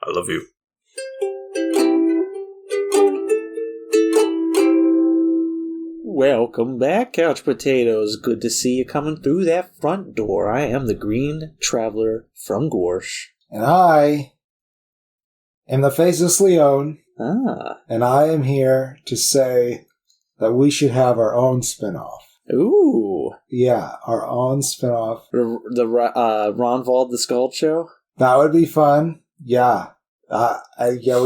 I love you. Welcome back, Couch Potatoes. Good to see you coming through that front door. I am the Green Traveler from Gorsh. And I am the Faceless Leon. And I am here to say that we should have our own spinoff. Ooh. Yeah, our own spinoff. The Ronvald the Skull Show? That would be fun. Yeah. We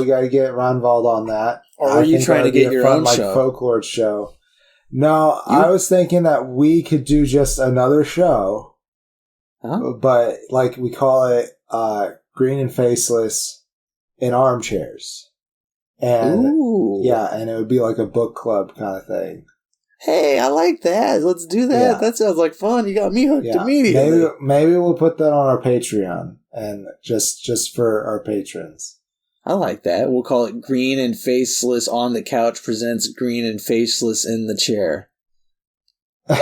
got to get Ronvald on that. Or are you trying to get your own show? Folklore show. No, I was thinking that we could do just another show. Huh? But, like, we call it Green and Faceless in Armchairs. And, and it would be like a book club kind of thing. Hey, I like that. Let's do that. Yeah. That sounds like fun. You got me hooked immediately. Maybe we'll put that on our Patreon, and just for our patrons. I like that. We'll call it Green and Faceless on the Couch presents Green and Faceless in the Chair. Wait,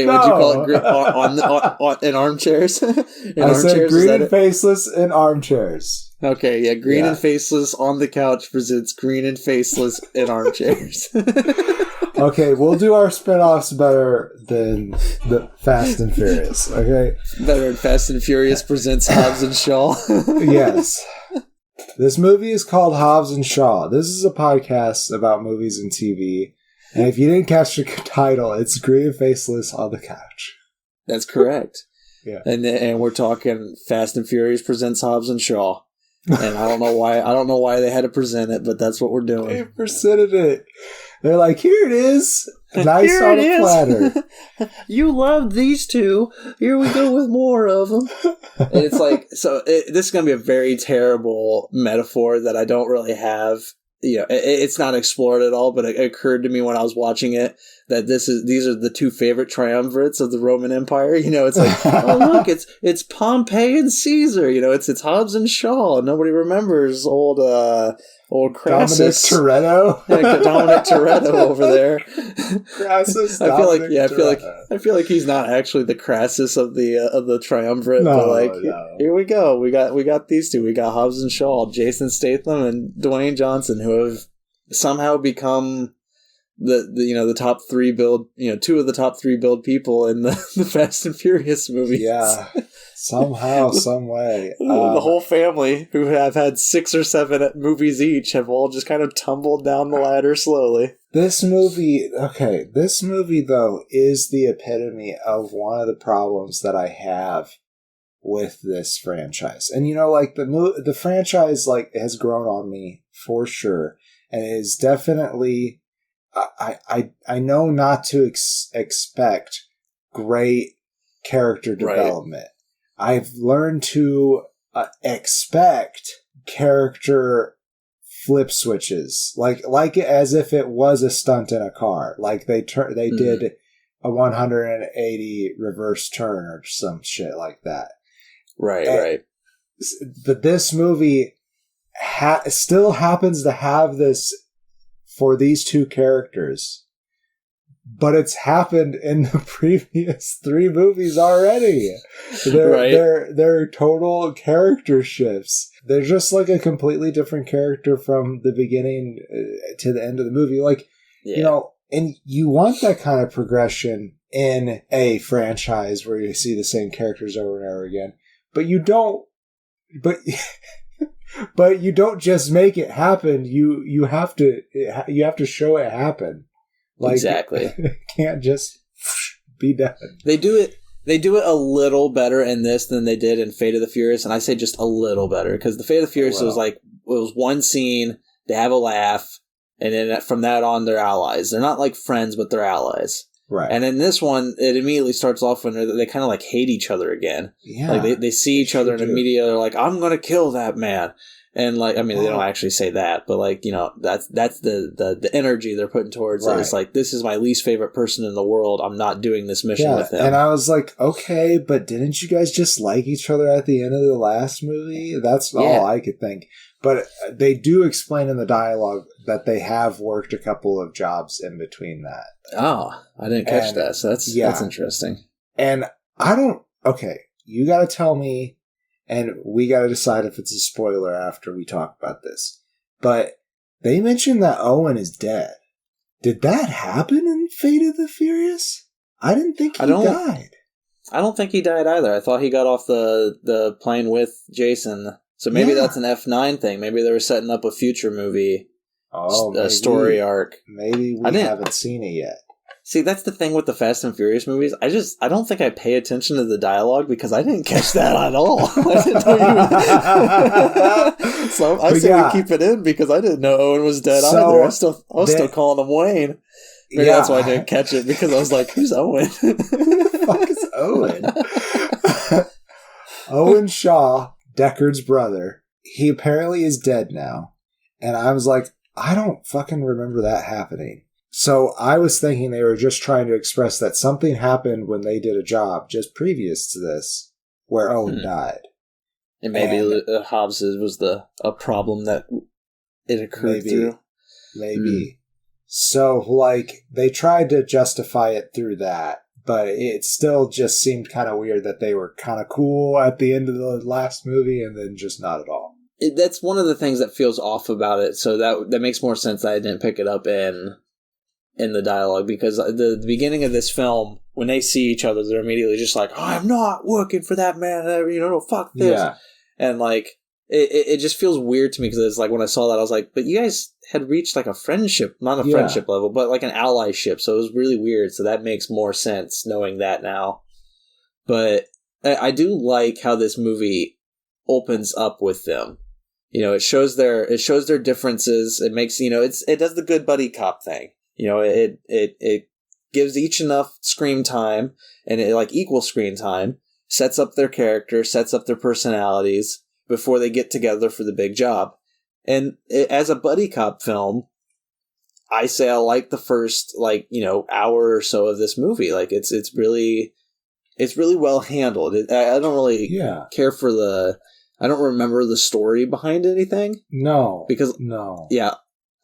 what'd you call it? In armchairs? I said Green and Faceless in Armchairs. Okay, yeah, Green and Faceless on the Couch presents Green and Faceless in Armchairs. Okay, we'll do our spin-offs better than the Fast and Furious, okay? Better than Fast and Furious presents Hobbs and Shaw. Yes. This movie is called Hobbs and Shaw. This is a podcast about movies and TV. And if you didn't catch the title, it's Green and Faceless on the Couch. That's correct. Yeah. And we're talking Fast and Furious presents Hobbs and Shaw. And I don't know why they had to present it, but that's what we're doing. They presented it. They're like, here it is. Nice on a platter. You loved these two. Here we go with more of them. And it's like, this is going to be a very terrible metaphor that I don't really have. You know, it's not explored at all, but it occurred to me when I was watching it that these are the two favorite triumvirates of the Roman Empire. You know, it's like, oh look, it's Pompey and Caesar. You know, it's Hobbs and Shaw. Nobody remembers old Crassus. Dominic Toretto. Dominic Toretto over there. Crassus. I feel like he's not actually the Crassus of the triumvirate. No, but here we go. We got these two. We got Hobbs and Shaw, Jason Statham and Dwayne Johnson, who have somehow become the top three build. You know, two of the top three build people in the Fast and Furious movies. Yeah. Somehow, some way. The whole family, who have had 6 or 7 movies each, have all just kind of tumbled down the ladder slowly. This movie, though, is the epitome of one of the problems that I have with this franchise. And, you know, like, the franchise, like, has grown on me, for sure. And it is definitely... I know not to expect great character development. I've learned to expect character flip switches, like as if it was a stunt in a car. Like they did a 180 reverse turn or some shit like that. Right. But this movie still happens to have this for these two characters. But it's happened in the previous 3 movies already. They're total character shifts. They're just like a completely different character from the beginning to the end of the movie. Like, you know, and you want that kind of progression in a franchise where you see the same characters over and over again. But you don't. But you don't just make it happen. You have to show it happen. Like, exactly. It can't just be done. They do it a little better in this than they did in Fate of the Furious, and I say just a little better, because the Fate of the Furious was like, it was one scene, they have a laugh, and then from that on, they're allies. They're not like friends, but they're allies. Right. And in this one, it immediately starts off when they kind of like hate each other again. Yeah. Like they see each other and immediately they're like, I'm going to kill that man. And like, I mean, they don't actually say that, but like, you know, that's the energy they're putting towards it. It's like, this is my least favorite person in the world. I'm not doing this mission with him. And I was like, okay, but didn't you guys just like each other at the end of the last movie? That's all I could think. But they do explain in the dialogue that they have worked a couple of jobs in between that. Oh, I didn't catch that. So that's interesting. And you got to tell me and we got to decide if it's a spoiler after we talk about this. But they mentioned that Owen is dead. Did that happen in Fate of the Furious? I didn't think he died. I don't think he died either. I thought he got off the plane with Jason. So maybe that's an F9 thing. Maybe they were setting up a future movie, a story arc. Maybe we haven't seen it yet. See, that's the thing with the Fast and Furious movies. I don't think I pay attention to the dialogue because I didn't catch that at all. I didn't know you So I say we keep it in because I didn't know Owen was dead either. I was still calling him Wayne. Maybe that's why I didn't catch it, because I was like, who's Owen? Who the fuck is Owen? Owen Shaw, Deckard's brother. He apparently is dead now. And I was like, I don't fucking remember that happening. So I was thinking they were just trying to express that something happened when they did a job just previous to this where Owen died. And maybe Hobbs was a problem that it occurred through. Maybe. So, like, they tried to justify it through that, but it still just seemed kind of weird that they were kind of cool at the end of the last movie and then just not at all. That's one of the things that feels off about it, so that makes more sense that I didn't pick it up in the dialogue, because the beginning of this film, when they see each other, they're immediately just like, I'm not working for that man, fuck this. Yeah. And, like, it just feels weird to me, because it's like, when I saw that, I was like, but you guys had reached, like, a friendship, not a friendship level, but, like, an allyship, so it was really weird, so that makes more sense, knowing that now. But I do like how this movie opens up with them. It shows their differences, it makes, it does the good buddy cop thing. It gives each enough screen time, and equal screen time, sets up their character, sets up their personalities before they get together for the big job. And as a buddy cop film, I say I like the first, hour or so of this movie. Like, it's really well handled. I don't really care for I don't remember the story behind anything. No. Yeah.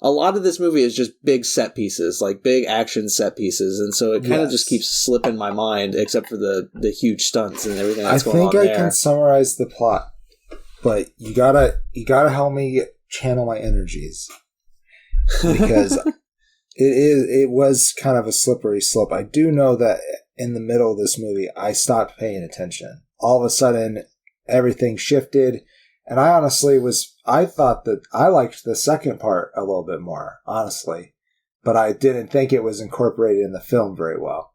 A lot of this movie is just big set pieces, like big action set pieces, and so it kind of just keeps slipping my mind, except for the huge stunts and everything that's going on there. I think I can summarize the plot, but you gotta help me channel my energies, because it was kind of a slippery slope. I do know that in the middle of this movie, I stopped paying attention. All of a sudden, everything shifted. And I honestly I thought that I liked the second part a little bit more, honestly. But I didn't think it was incorporated in the film very well.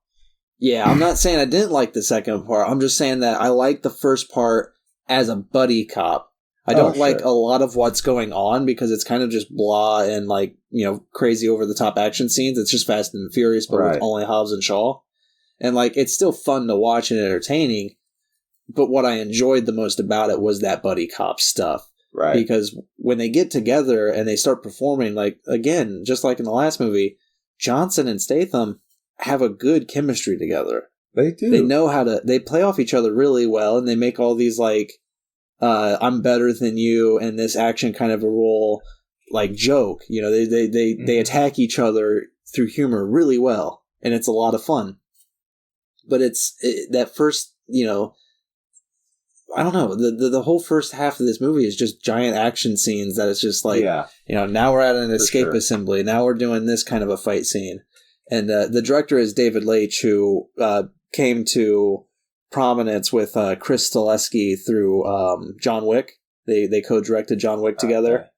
Yeah, I'm not saying I didn't like the second part. I'm just saying that I liked the first part as a buddy cop. I don't like a lot of what's going on, because it's kind of just blah and, crazy over-the-top action scenes. It's just Fast and Furious, but with only Hobbs and Shaw. And, it's still fun to watch and entertaining. But what I enjoyed the most about it was that buddy cop stuff. Right. Because when they get together and they start performing, again, just like in the last movie, Johnson and Statham have a good chemistry together. They do. They know they play off each other really well, and they make all these, I'm better than you, and this action kind of a role, joke. They attack each other through humor really well, and it's a lot of fun. But that first, I don't know. The whole first half of this movie is just giant action scenes that it's just now we're at an escape assembly. Now we're doing this kind of a fight scene. And the director is David Leitch, who came to prominence with Chris Stileski through John Wick. They co-directed John Wick together. Okay.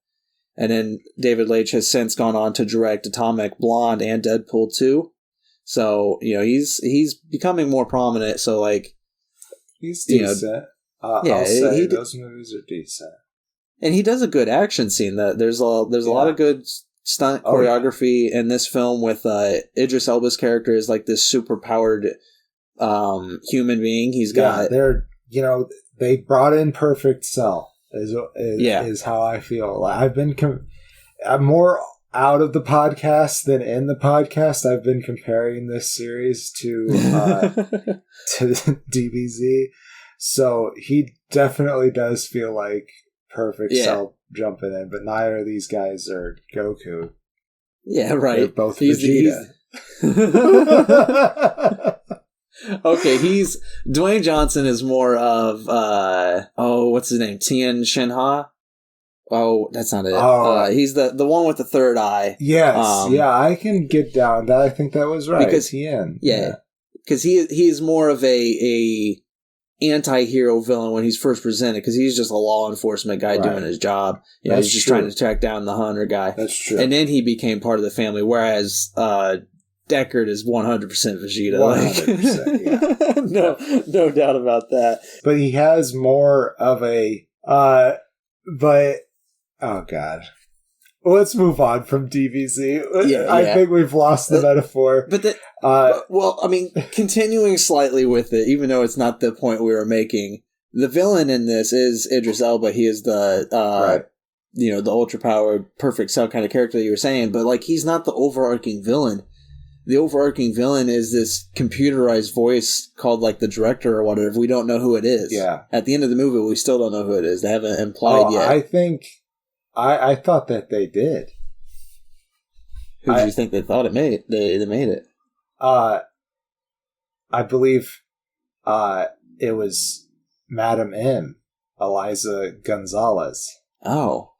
And then David Leitch has since gone on to direct Atomic Blonde and Deadpool 2. So, he's becoming more prominent. So, he's decent. I'll say those movies are decent, and he does a good action scene. There's a lot of good stunt choreography in this film. With Idris Elba's character is this super powered human being. He's got they brought in Perfect Cell is how I feel. I'm more out of the podcast than in the podcast. I've been comparing this series to DBZ. So he definitely does feel like Perfect Cell jumping in, but neither of these guys are Goku. Yeah, right. They're both Vegeta. Okay, Dwayne Johnson is more of what's his name? Tien Shinha? Oh, that's not it. Oh. He's the one with the third eye. Yes, I can get down that. I think that was right. Because Tien. Yeah. Because he's more of a anti-hero villain when he's first presented, because he's just a law enforcement guy doing his job. You know, he's just trying to track down the hunter guy. That's true. And then he became part of the family, whereas Deckard is 100% Vegeta. 100%, no doubt about that. But he has more of a... oh, God. Let's move on from DBZ. I think we've lost the metaphor. But continuing slightly with it, even though it's not the point we were making, the villain in this is Idris Elba. He is the the ultra powered, perfect cell kind of character that you were saying. But like, he's not the overarching villain. The overarching villain is this computerized voice called like the director or whatever. We don't know who it is. Yeah. At the end of the movie, we still don't know who it is. They haven't implied yet. I think. I thought that they did. Who do you think they thought it made? They made it. I believe it was Madam M, Eliza Gonzalez. Oh,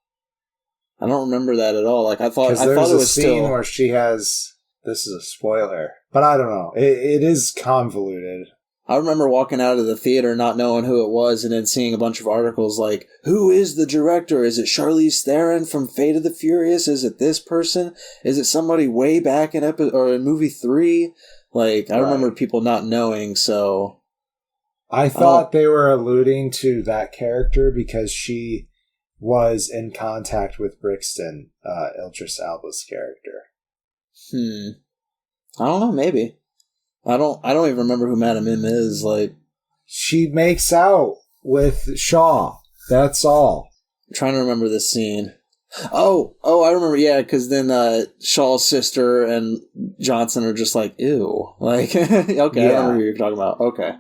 I don't remember that at all. Like I thought it was a scene where she has. This is a spoiler, but I don't know. It is convoluted. I remember walking out of the theater not knowing who it was, and then seeing a bunch of articles like, who is the director? Is it Charlize Theron from Fate of the Furious? Is it this person? Is it somebody way back in movie 3? Like, I remember people not knowing, so... I thought they were alluding to that character because she was in contact with Brixton, Idris Elba's character. I don't know, maybe. I don't even remember who Madam M is. Like, she makes out with Shaw. That's all. I'm trying to remember this scene. Oh, I remember. Yeah, because then Shaw's sister and Johnson are just like, ew. Like, okay, I remember who you're talking about. Okay,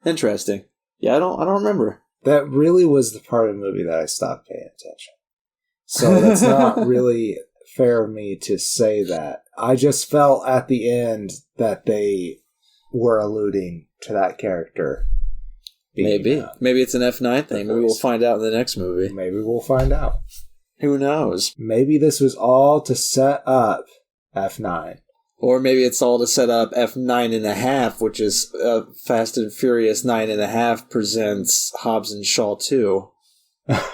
interesting. Yeah, I don't remember. That really was the part of the movie that I stopped paying attention. So that's not really fair of me to say that. I just felt at the end that they were alluding to that character. Maybe it's an F9 thing. Maybe we'll find out in the next movie. Maybe we'll find out. Who knows? Maybe this was all to set up F9. Or maybe it's all to set up F9.5, which is Fast and Furious 9.5 presents Hobbs and Shaw 2. The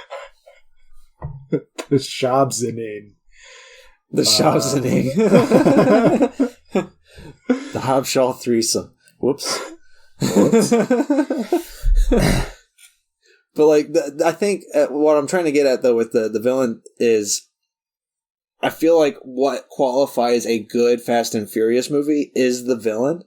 Shabzaning. The Shabzaning. The Hobbs Shaw threesome. Whoops. But like, I think what I'm trying to get at though with the villain is, I feel like what qualifies a good Fast and Furious movie is the villain.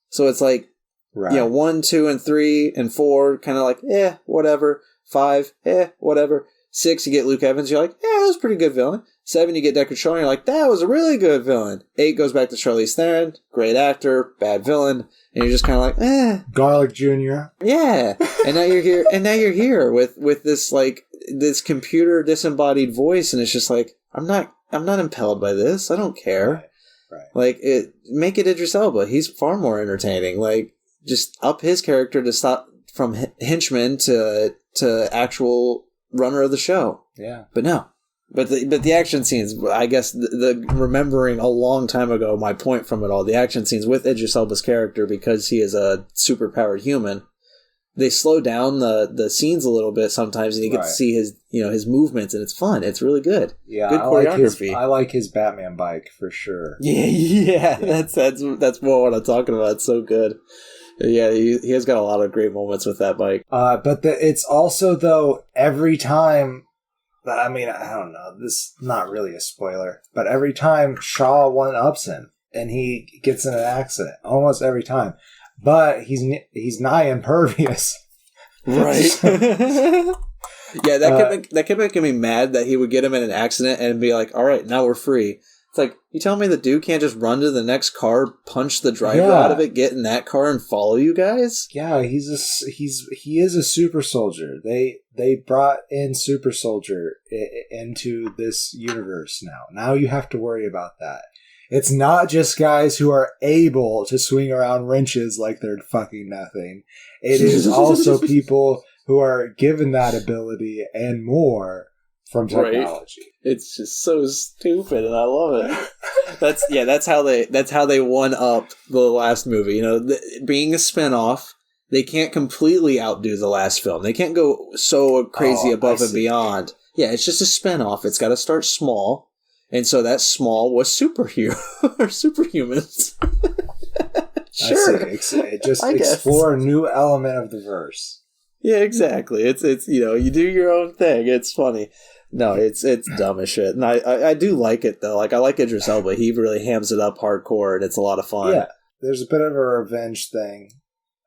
So it's like, 1, 2, and 3, and 4, kind of like, whatever. 5, whatever. 6, you get Luke Evans, you're like, that was a pretty good villain. 7, you get Deckard Shaw, and you're like, that was a really good villain. 8 goes back to Charlize Theron, great actor, bad villain, and you're just kind of like, Garlic Jr. Yeah. And now you're here with this, like, this computer disembodied voice, and it's just like, I'm not impelled by this. I don't care. Right. Like, make it Idris Elba. He's far more entertaining. Like, just up his character to stop from henchman to actual runner of the show. Yeah. But no. But the action scenes, I guess, the remembering a long time ago, my point from it all, the action scenes with Idris Elba's character, because he is a super-powered human, they slow down the scenes a little bit sometimes, and you get to see his movements, and it's fun. It's really good. Yeah, good choreography. I like his Batman bike for sure. Yeah. That's more what I'm talking about. It's so good. Yeah, he has got a lot of great moments with that bike. But it's also, though, every time, I mean, I don't know, this is not really a spoiler, but every time Shaw one-ups him, and he gets in an accident, almost every time. But he's nigh impervious. Right. Yeah, that kept making me mad that he would get him in an accident and be like, all right, now we're free. It's like, you telling me the dude can't just run to the next car, punch the driver out of it, get in that car, and follow you guys? Yeah, he is a super soldier. They brought in super soldier into this universe now. Now you have to worry about that. It's not just guys who are able to swing around wrenches like they're fucking nothing. It is also people who are given that ability and more from technology. Right. It's just so stupid, and I love it. That's how they one up the last movie. You know, being a spinoff, they can't completely outdo the last film. They can't go so crazy above and beyond. Yeah, it's just a spinoff. It's got to start small, and so that small was superhumans. Sure, just explore a new element of the verse. Yeah, exactly. It's you do your own thing. It's funny. No, it's dumb as shit. And I do like it, though. Like, I like Idris Elba. He really hams it up hardcore, and it's a lot of fun. Yeah, there's a bit of a revenge thing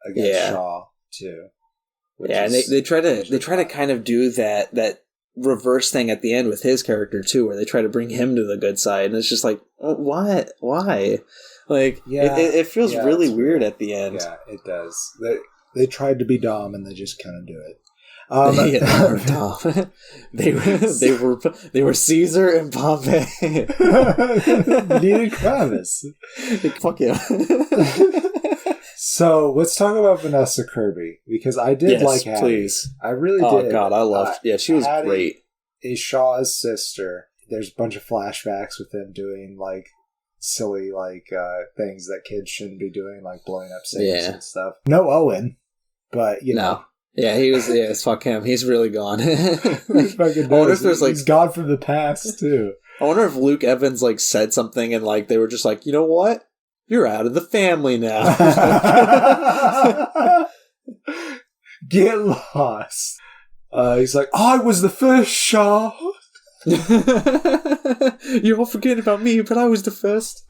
against Shaw, too. Yeah, and they try to kind of do that reverse thing at the end with his character, too, where they try to bring him to the good side, and it's just like, what? Why? Like, it feels really weird at the end. Yeah, it does. They tried to be Dom, and they just kind of do it. They were Dom. they were Caesar and Pompey. Needed Kravis. Fuck yeah. So let's talk about Vanessa Kirby, because I did like Hattie. Please. I really did. Oh God, I loved. She was Hattie great. Is Shaw's sister. There's a bunch of flashbacks with him doing like silly things that kids shouldn't be doing, like blowing up safes and stuff. No Owen, but you know. Yeah, he was. Yeah, fuck him. He's really gone. He's fucking. I wonder if there's he's gone from the past too. I wonder if Luke Evans said something and they were just like, you know what, you're out of the family now. Get lost. He's like, I was the first Shaw. You're all forgetting about me, but I was the first.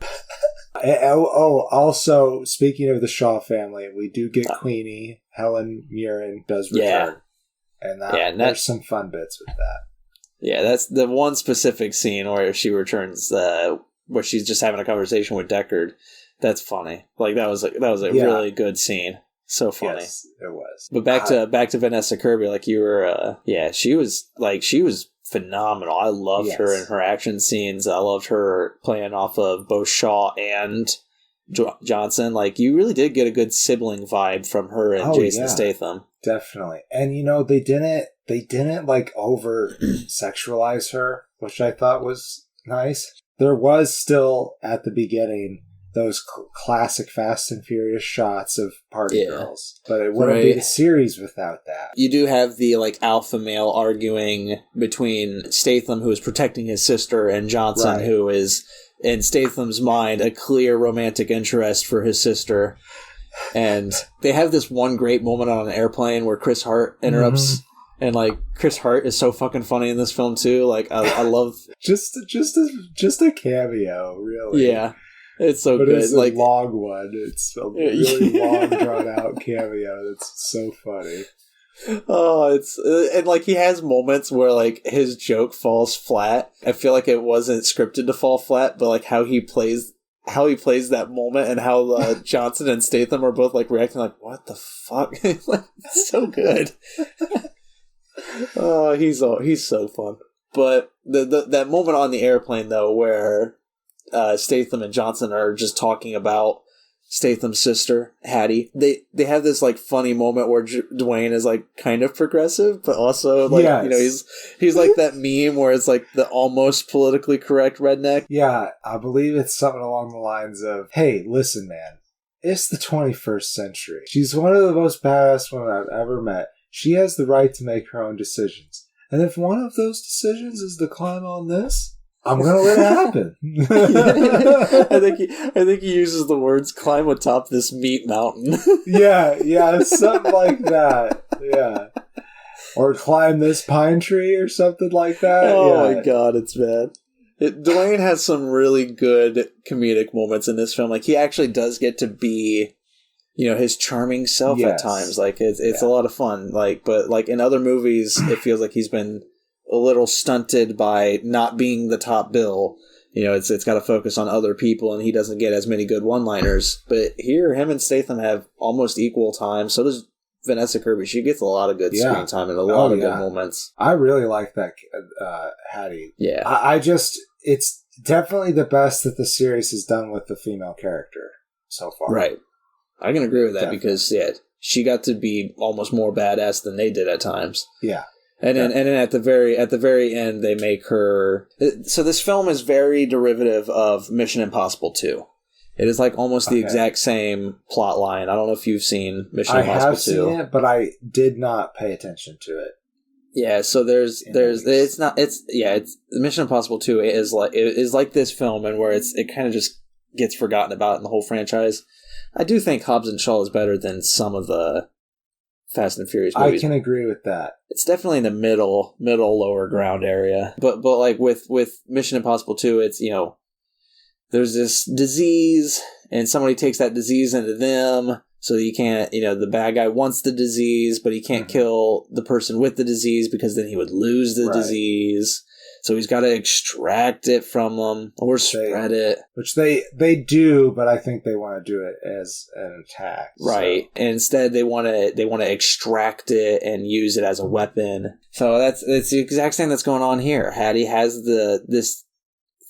Also, speaking of the Shaw family, we do get Queenie. Helen Mirren does return. And there's some fun bits with that. Yeah, that's the one specific scene where she returns, where she's just having a conversation with Deckard. That's funny. That was a really good scene. So funny. Yes, it was. But back to Vanessa Kirby, like you were, she was phenomenal. I loved her in her action scenes. I loved her playing off of both Shaw and Johnson. Like, you really did get a good sibling vibe from her and Jason Statham. Definitely. And they didn't over sexualize her, which I thought was nice. There was still at the beginning those classic Fast and Furious shots of party girls, but it wouldn't be the series without that. You do have the alpha male arguing between Statham, who is protecting his sister, and Johnson, who is, in Statham's mind, a clear romantic interest for his sister. And they have this one great moment on an airplane where Chris Hart interrupts, and Chris Hart is so fucking funny in this film too. I love just a cameo, really. Yeah. It's so good. It's a long one. It's a really long, drawn-out cameo. That's so funny. Oh, and he has moments where his joke falls flat. I feel like it wasn't scripted to fall flat, but how he plays that moment, and how Johnson and Statham are both reacting what the fuck? It's so good. Oh, he's so fun. But that moment on the airplane though, where Statham and Johnson are just talking about Statham's sister, Hattie. They have this funny moment where Dwayne is kind of progressive, but also he's like that meme where it's the almost politically correct redneck. Yeah, I believe it's something along the lines of, "Hey, listen, man, it's the 21st century. She's one of the most badass women I've ever met. She has the right to make her own decisions. And if one of those decisions is to climb on this, I'm gonna let it happen." I think he uses the words "climb atop this meat mountain." yeah, something like that. Yeah, or climb this pine tree or something like that. Oh my god, it's bad. Dwayne has some really good comedic moments in this film. He actually does get to be, his charming self at times. It's a lot of fun. But in other movies, it feels like he's been a little stunted by not being the top bill. It's got to focus on other people, and he doesn't get as many good one-liners. But here, him and Statham have almost equal time. So does Vanessa Kirby. She gets a lot of good screen time and a lot of good moments. I really like that Hattie. Yeah. I just, it's definitely the best that the series has done with the female character so far. Right. I can agree with that Definitely. because, yeah, she got to be almost more badass than they did at times. Yeah. And then at the very end, they make her... So this film is very derivative of Mission Impossible 2. It is like almost the exact same plot line. I don't know if you've seen Mission Impossible 2. I have seen it, but I did not pay attention to it. Yeah, so there's Mission Impossible 2 is like this film, and where it kind of just gets forgotten about in the whole franchise. I do think Hobbs and Shaw is better than some of the Fast and Furious movies. I can agree with that. It's definitely in the middle lower ground area. But like with Mission Impossible 2, it's, you know, there's this disease and somebody takes that disease into them, so you can't, you know, the bad guy wants the disease, but he can't kill the person with the disease because then he would lose the disease. So he's got to extract it from them or spread it. Which they do, but I think they want to do it as an attack. Right. So. And instead they want to extract it and use it as a weapon. So that's the exact same that's going on here. Hattie has this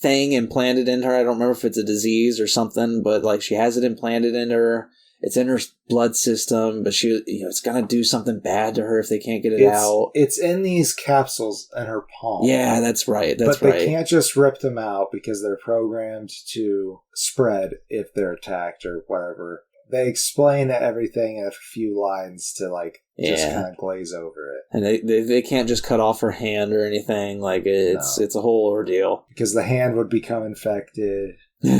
thing implanted in her. I don't remember if it's a disease or something, but like she has it implanted in her. It's in her blood system, but it's gonna do something bad to her if they can't get it out. It's in these capsules in her palm. Yeah, that's right. But they can't just rip them out because they're programmed to spread if they're attacked or whatever. They explain everything in a few lines to just kind of glaze over it. And they can't just cut off her hand or anything. Like it's a whole ordeal because the hand would become infected. But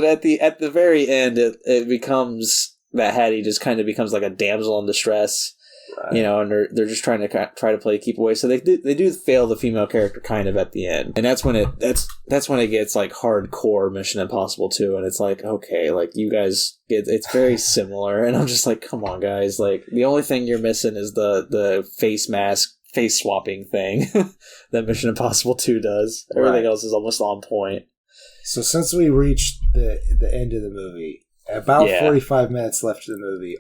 at the very end, it becomes that Hattie just kind of becomes like a damsel in distress, right. You know, and they're just trying to play keep away. So they do fail the female character kind of at the end, and that's when it gets like hardcore Mission Impossible 2, and it's like, okay, like you guys it's very similar, and I'm just like, come on guys, like the only thing you're missing is the face mask. Face swapping thing that Mission Impossible 2 does. Everything else is almost on point. So since we reached the end of the movie, about 45 minutes left of the movie,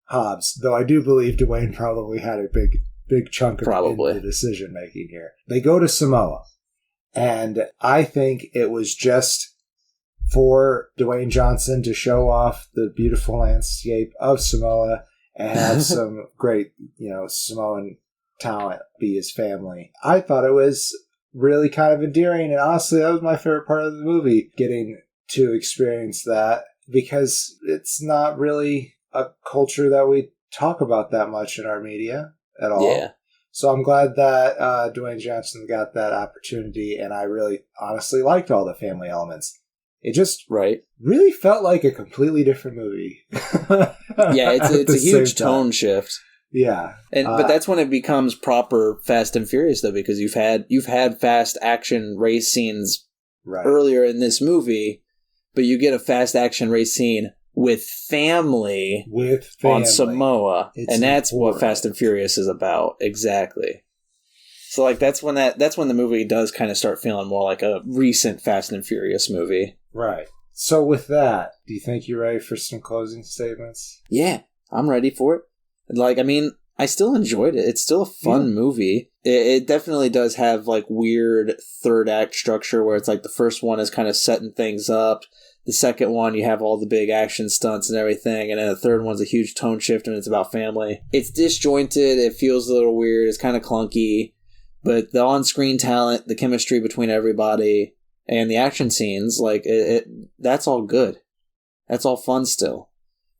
Hobbs, though I do believe Dwayne probably had a big chunk of the decision making here. They go to Samoa, and I think it was just for Dwayne Johnson to show off the beautiful landscape of Samoa and have some great, Samoan talent be his family. I thought it was really kind of endearing, and honestly, that was my favorite part of the movie, getting to experience that, because it's not really a culture that we talk about that much in our media at all. Yeah. So I'm glad that Dwayne Johnson got that opportunity, and I really honestly liked all the family elements. It just really felt like a completely different movie. Yeah, it's a huge tone shift. Yeah, but that's when it becomes proper Fast and Furious, though, because you've had fast action race scenes earlier in this movie, but you get a fast action race scene with family on Samoa, and that's important. What Fast and Furious is about, exactly. So like that's when the movie does kind of start feeling more like a recent Fast and Furious movie. Right. So with that, do you think you're ready for some closing statements? Yeah, I'm ready for it. Like, I mean, I still enjoyed it. It's still a fun movie. It definitely does have like weird third act structure where it's like the first one is kind of setting things up. The second one, you have all the big action stunts and everything. And then the third one's a huge tone shift and it's about family. It's disjointed. It feels a little weird. It's kind of clunky. But the on-screen talent, the chemistry between everybody, and the action scenes, like, that's all good. That's all fun still.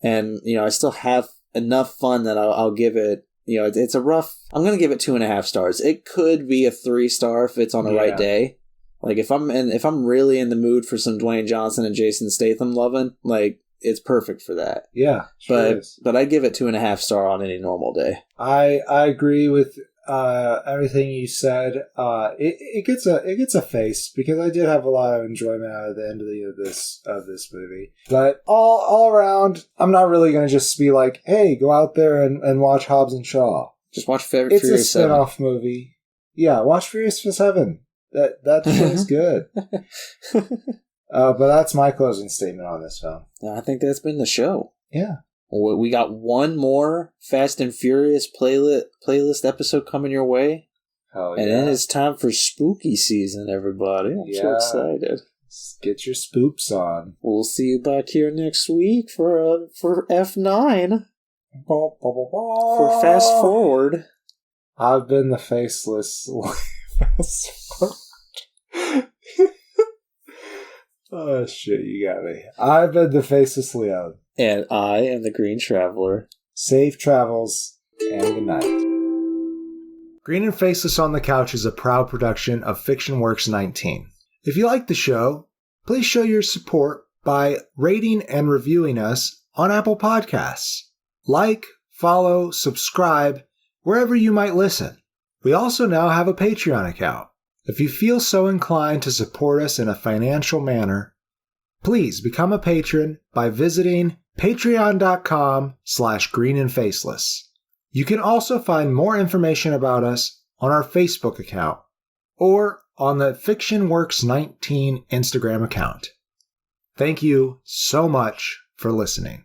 And, I still have enough fun that I'll give it, it's a rough... I'm going to give it 2.5 stars. It could be a 3-star if it's on the right day. Like, if I'm really in the mood for some Dwayne Johnson and Jason Statham loving, like, it's perfect for that. Yeah, but I'd give it 2.5 star on any normal day. I agree with everything you said. It gets a face, because I did have a lot of enjoyment out of the end of this movie. But all around, I'm not really going to just be like, hey, go out there and watch Hobbs and Shaw. Just watch Furious 7. It's a spinoff movie. Yeah, watch Furious 7. That show's good. But that's my closing statement on this film. I think that's been the show. Yeah. We got one more Fast and Furious playlist episode coming your way. Oh, and then it's time for spooky season, everybody. I'm so excited. Get your spoops on. We'll see you back here next week for F9. For Fast Forward. I've been the faceless Fast Forward. Oh shit, you got me. I've been the faceless Leon. And I am the Green Traveler. Safe travels and good night. Green and Faceless on the Couch is a proud production of FictionWorks 19. If you like the show, please show your support by rating and reviewing us on Apple Podcasts. Like, follow, subscribe, wherever you might listen. We also now have a Patreon account. If you feel so inclined to support us in a financial manner, please become a patron by visiting patreon.com/greenandfaceless. You can also find more information about us on our Facebook account or on the FictionWorks 19 Instagram account. Thank you so much for listening.